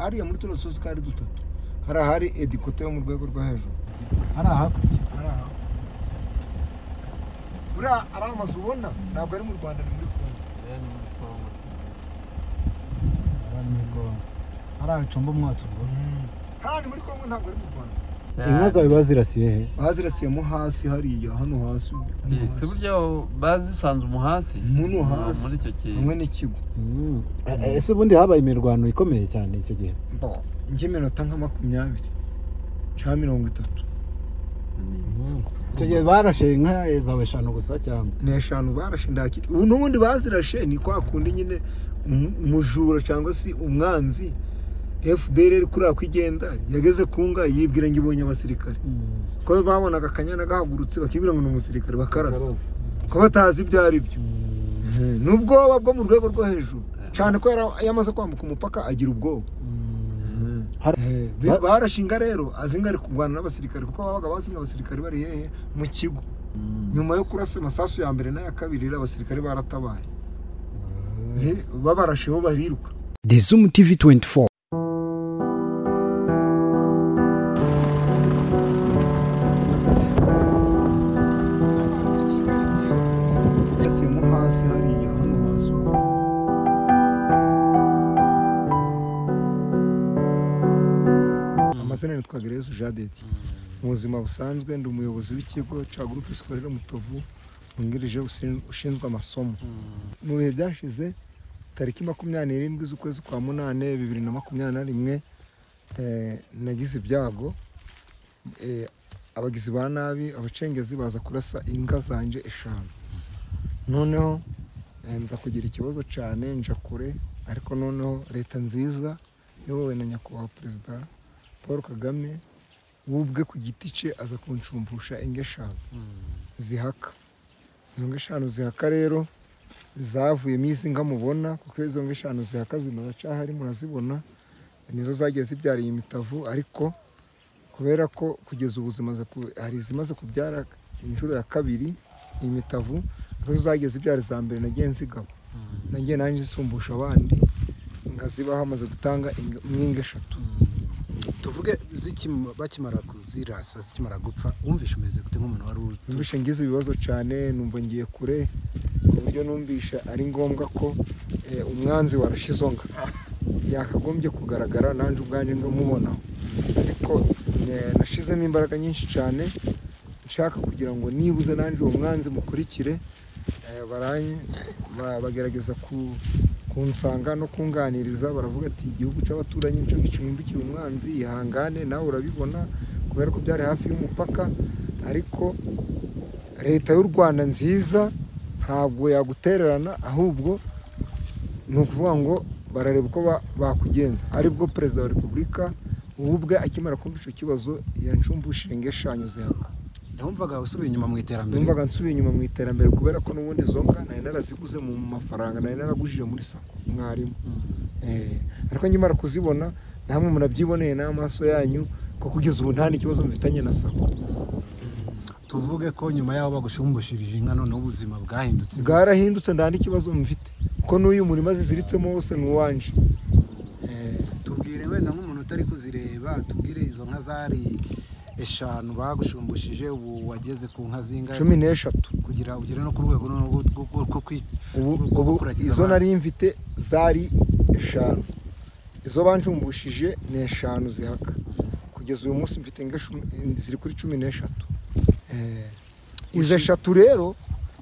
ariya muri tuno sozi kari dutatu hari edikoto yo mu rwego rwo hejuru hari hakurya buriya ari amazu ubona ntabwo ari mu Rwanda ni muri Kongo hari acomba umwatsi ubwo handi muri Kongo ntabwo ari mu Rwanda inka zawe bazirasiye he bazirasiyemo hasi hariya hano hasi se buryo bazisanze umuhasi muno hasi muri icyo kintu hamwe n'ikigo ese ubundi habaye imirwano ikomeye cyane icyo gihe njye minota nka 20 cyangwa 30 icyo gihe barashe inka zawe 5 gusa cyangwa ni 5 barashe ndaki n'ubundi bazirashe ni kwa kundi nyine umujura cyangwa si umwanzi FDR kuri akigenda yageze kunga yibwira ngo ibonye abasirikare ko babonaga akanyana gahagurutse bakibwira ngo ni umusirikare bakarasa ko batazi ibyo ari byo n'ubwoba bwo mu rwego rwo hejuru cyane ko yamaze kwambuka umupaka agira ubwoba barashinga rero azinga ari kurwana n'abasirikare kuko babaga bazinga abasirikare bari hehe mu kigo nyuma yo kurasa amasasu ya mbere n'aya kabiri abasirikare baratabaye babarasheho bariruka. The Zoom TV 24. Twagerezo Jadeti mu buzima busanzwe ndi umuyobozi w'ikigo cya Groupe Scolaire Mutovu ungirije ushinzwe amasomo. Mu bihe byashize tariki 27 z'ukwezi kwa 8 2021 nagize ibyago abagizi ba nabi abacengezi baza kurasa inga zanje 5 noneho nza kugira ikibazo cyane nja kure ariko noneho leta nziza yowe na nyakubahwa Perezida Paul Kagame wubwe ku giti cye aza kunshumbusha inga 5 zihaka. Inga 5 zihaka rero zavuye mizi nga mubona kuko izo nga 5 zihaka zinoraca hari murazibona nizo zagiye zibyariye imitavu ariko kubera ko kugeza ubuzima hari zimaze kubyara injuro ya kabiri imitavu zo zagiye zibyara za mbere nagiye nzigaba nagiye nanje zisumbusha abandi ngaziba hamaze gutanga inga 5. tuvuge bakimara kuzirasa zikimara gupfa wumvisha umeze gute nk'umuntu wari numvisha ngize ibibazo cyane numva ngiye kure uburyo numvisha ari ngombwa ko umwanzi warashizonga yakagombye kugaragara nanje ubwanje ngamubona ariko nashizemo imbaraga nyinshi cyane nshaka kugira ngo nibuze nanje uwo mwanzi mukurikire bagerageza kunsanga no kunganiriza baravuga ati igihugu cy'abaturanyi cyo gicumbikiye umwanzi ihangane nawe urabibona kubera ko byari hafi y'umupaka ariko leta y'u Rwanda nziza ntabwo yagutererana ahubwo ni ukuvuga ngo barareba uko bakugenza aribwo Perezida wa Repubulika ubwe akimara kumva icyo kibazo yanshumbushije inga 5 zihaka. Ndumvaga usubiye inyuma mu iterambere. Ndumvaga nsubiye inyuma mu iterambere kubera ko n'ubundi zonga nari naraziguze mu mafaranga nari naragujije muri sako mwarimu. Ariko nyimara kuzibona namwe murabyiboneye n'amaso yanyu ko kugeza ubu nta n'ikibazo mfitanye na sako. Tuvuge ko nyuma yaho bagushumbushyirije inka none ubuzima bwahindutse. Bwarahindutse ndandi kibazo mfite ko n'uyu murima ziziritsemo wose n'uwanje. Tubwire wenda nk'umuntu utari kuzireba tubwire izo nka zari 5 bagushumbushyije ubu wageze ku nka zinga 13 kugira ugere no ku rwego rwo kuragiza. Izo nari mfite zari 5 izo banshumbushije ni 5 zihaka kugeza uyu munsi mfite inga ziri kuri 13. Izo 3 rero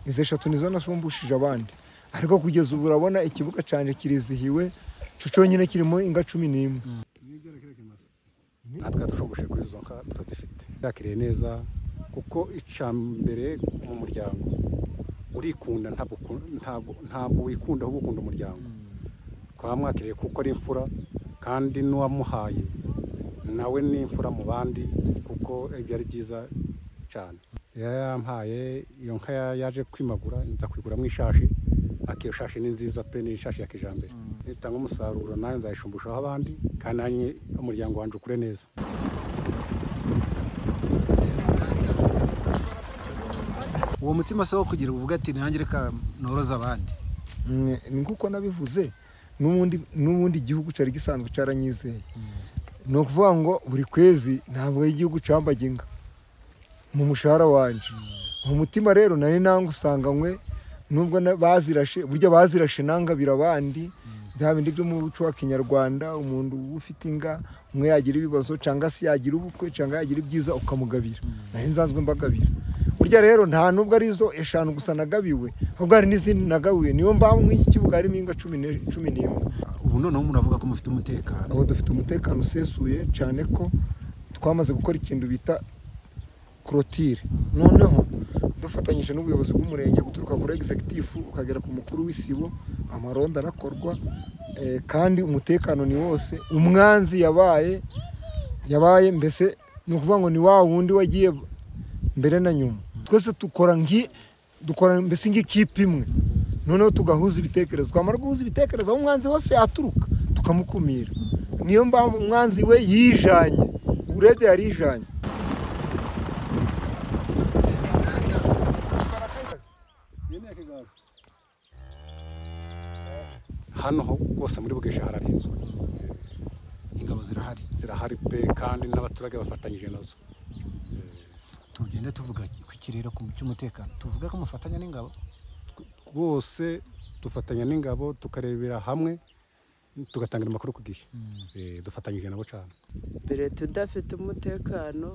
izo 3 nizo nasumbushije abandi ariko kugeza ubu urabona ikibuga canje kirizihiwe cyo nyine kirimo inga 11. natwe dushoboje kuri izo nka turazifite yakiriye neza kuko icambere mu muryango urikunda ntabwo wikunda ahubwo ukunda umuryango twamwakiriye kuko ari imfura kandi n'uwamuhaye nawe ni imfura mu bandi kuko byari byiza cyane. Yampaye iyo nka yaje kwimagura nza kwiguramo ishashi akiyo shashi ni nziza pe ni ishashi ya kijambere itanga umusaruro nayo nzayishumbushaho abandi kandi nanye umuryango wanje ukure neza. Uwo mutima se wo kugira uvuga ati nanjye reka noroza abandi nguko nabivuze n'ubundi igihugu cyari gisanzwe cyaranyizeye ni ukuvuga ngo buri kwezi ntabwo igihugu cyambaga inga mu mushahara wanje mu mutima rero nari nanga usanganywe nubwo bazirashe burya bazirashe nanga birabandi bya bindi byo mu buco wa Kinyarwanda umuntu ufite inga umwe yagira ibibazo cyangwa se yagira ubukwe cyangwa yagira ibyiza ukamugabira nari nzanzwe mbagabira burya rero nta nubwo ari zo eshanu gusa nagabiwe ahubwo hari n'izindi nagabiwe niyo mpamvu nk'iki kibuga harimo inga 11 ubu noneho umuntu avuga ko mufite umutekano abo dufite umutekano usesuye cyane ko twamaze gukora ikintu bita clôture noneho dufatanyije n'ubuyobozi bw'umurenge guturuka kuri executive ukagera ku mukuru w'isibo amaronda arakorwa kandi umutekano ni wose umwanzi yabaye mbese ni ukuvuga ngo ni wa wundi wagiye mbere na nyuma twese dukora mbese nk'ikipe imwe noneho tugahuza ibitekerezo twamara guhuza ibitekerezo aho umwanzi wose yaturuka tukamukumira niyo mpamvu umwanzi we yijanye urebye yarijanye hano hose muri Bugesha hararinzwe ingabo zirahari pe kandi n'abaturage bafatanyije nazo tugende tuvuga ku kirero cy'umutekano tuvuga ko mufatanya n'ingabo rwose dufatanya n'ingabo tukarebera hamwe tugatangira amakuru ku gihe dufatanyije nabo cyane mbere tudafite umutekano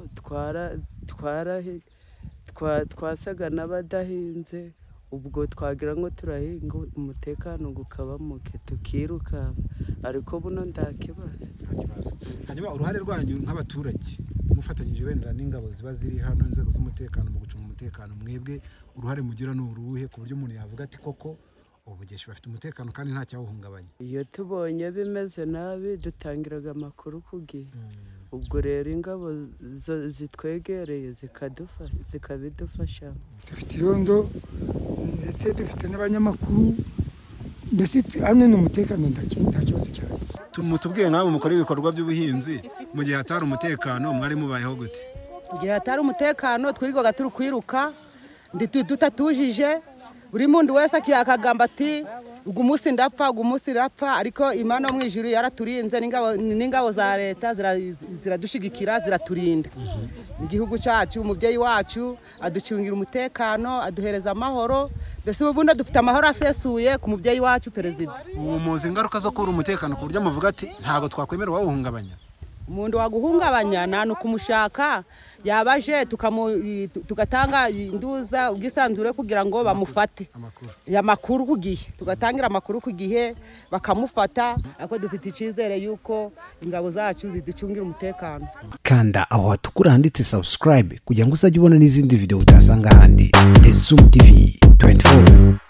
twasaga n'abadahinze ubwo twagira ngo turahinga umutekano gukaba muke tukiruka ariko buno nta kibazo hanyuma uruhare rwanyu nk'abaturage mufatanyije wenda n'ingabo ziba ziri hano inzego z'umutekano mu gucunga umutekano mwebwe uruhare mugira n'uruhe ku buryo umuntu yavuga ati koko Bugesha bafite umutekano kandi nta cyawuhungabanya iyo tubonye bimeze nabi dutangiraga amakuru ku gihe ubwo rero ingabo zitwegereye zikabidufasha dufite irondo ndetse dufite n'abanyamakuru mbese hano ni umutekano nta kibazo cyane mutubwire nk'abo mukora ibikorwa by'ubuhinzi mu gihe hatari umutekano mwari mubayeho gute mu gihe hatari umutekano twirirwaga turi kwiruka tutatujije buri muntu wese akagamba ati ugu munsi ndapfa ariko Imana mu ijuru yaraturinze n'ingabo za leta ziradushigikira ziraturinda igihugu cyacu umubyeyi wacu aducungira umutekano aduhereza amahoro mbese ubundi dufite amahoro asesuye ku mubyeyi wacu perezida ubu muzi ingaruka zo kubura umutekano ku buryo muvuga ati ntago twakwemera wawuhungabanya umuntu waguhungabanya nta kumushaka yabaje tugatanga induza ubwisanzure kugira ngo bamufate amakuru ku gihe tugatangira amakuru ku gihe bakamufata ariko dufite icyizere yuko ingabo zacu ziducungira umutekano kanda aho hatukura handitse subscribe kugira ngo uzajye ubona n'izindi video utasanga ahandi. Zoom TV 24.